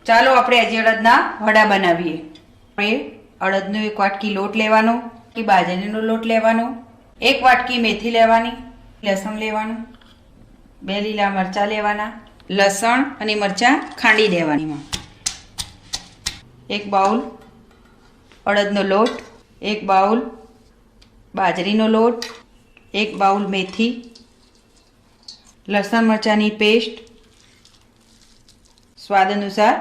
ચાલો આપણે આજે અડદના વડા બનાવીએ। આપણે અડદનો 1 વાટકી લોટ લેવાનો, કે બાજરાનો લોટ લેવાનો, 1 વાટકી મેથી લેવાની, લસણ લેવાનું, 2 લીલા મરચાં લેવાના, લસણ અને મરચાં ખાંડી દેવાની, 1 બાઉલ અડદનો લોટ, 1 બાઉલ બાજરીનો લોટ, 1 બાઉલ મેથી, લસણ મરચાંની પેસ્ટ, સ્વાદ અનુસાર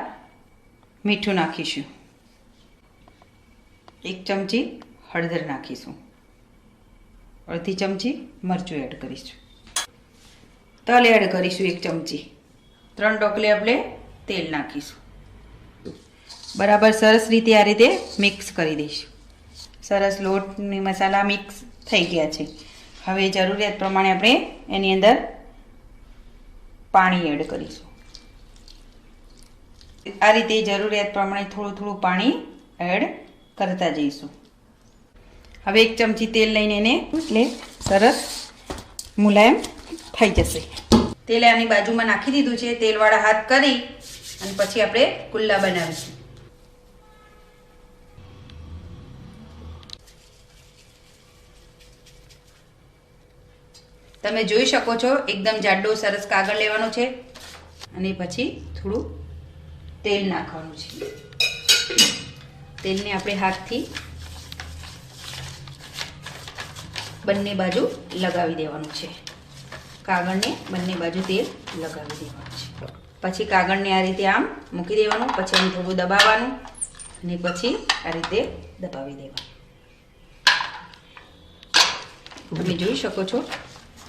મીઠું નાખીશું, 1 ચમચી હળદર નાખીશું, અડધી ચમચી મરચું એડ કરીશું, તલ એડ કરીશું 1 ચમચી, 3 ઢોકળી આપણે તેલ નાખીશું। બરાબર સરસ રીતે આ રીતે મિક્સ કરી દઈશું। સરસ લોટની મસાલા મિક્સ થઈ ગયા છે। હવે જરૂરિયાત પ્રમાણે આપણે એની અંદર પાણી એડ કરીશું। આ રીતે જરૂરિયાત પ્રમાણે થોડું થોડું પાણી એડ કરતા જઈશું। હવે 1 ચમચી તેલ લઈને એને એટલે સરસ મુલાયમ થઈ જશે। તેલ આની બાજુમાં નાખી દીધું છે। તેલવાળા હાથ કરી અને પછી આપણે ગુલ્લા બનાવીશું। તમે જોઈ શકો છો એકદમ જાડો સરસ કાગળ લેવાનો છે અને પછી થોડું તેલ નાખવાનું છે। તેલને આપણે હાથથી બંને બાજુ લગાવી દેવાનું છે। કાગળને બંને બાજુ તેલ લગાવી દેવાનું છે। પછી કાગળને આ રીતે આમ મૂકી દેવાનું, પછી આમ થોડું દબાવવાનું અને પછી આ રીતે દબાવી દેવાનું। તમે જોઈ શકો છો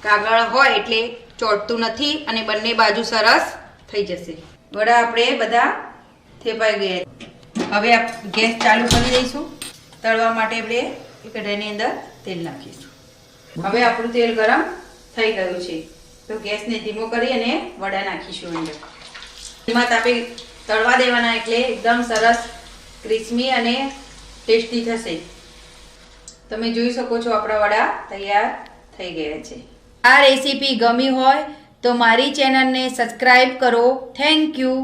કાગળ હોય એટલે ચોંટતું નથી અને બંને બાજુ સરસ થઈ જશે। વડા આપણે બધા થેપાઈ ગયા। હવે ગેસ ચાલુ કરી દઈશું। તળવા માટે આપણે કઢાઈની અંદર તેલ નાખીશું। હવે આપણું તેલ ગરમ થઈ ગયું છે તો ગેસને ધીમો કરી અને વડા નાખીશું અંદર। ધીમા તાપે તળવા દેવાના એટલે એકદમ સરસ ક્રિસ્પી અને ટેસ્ટી થશે। તમે જોઈ શકો છો આપણા વડા તૈયાર થઈ ગયા છે। આ રેસીપી ગમી હોય તો મારી ચેનલને સબસ્ક્રાઇબ કરો। Thank you.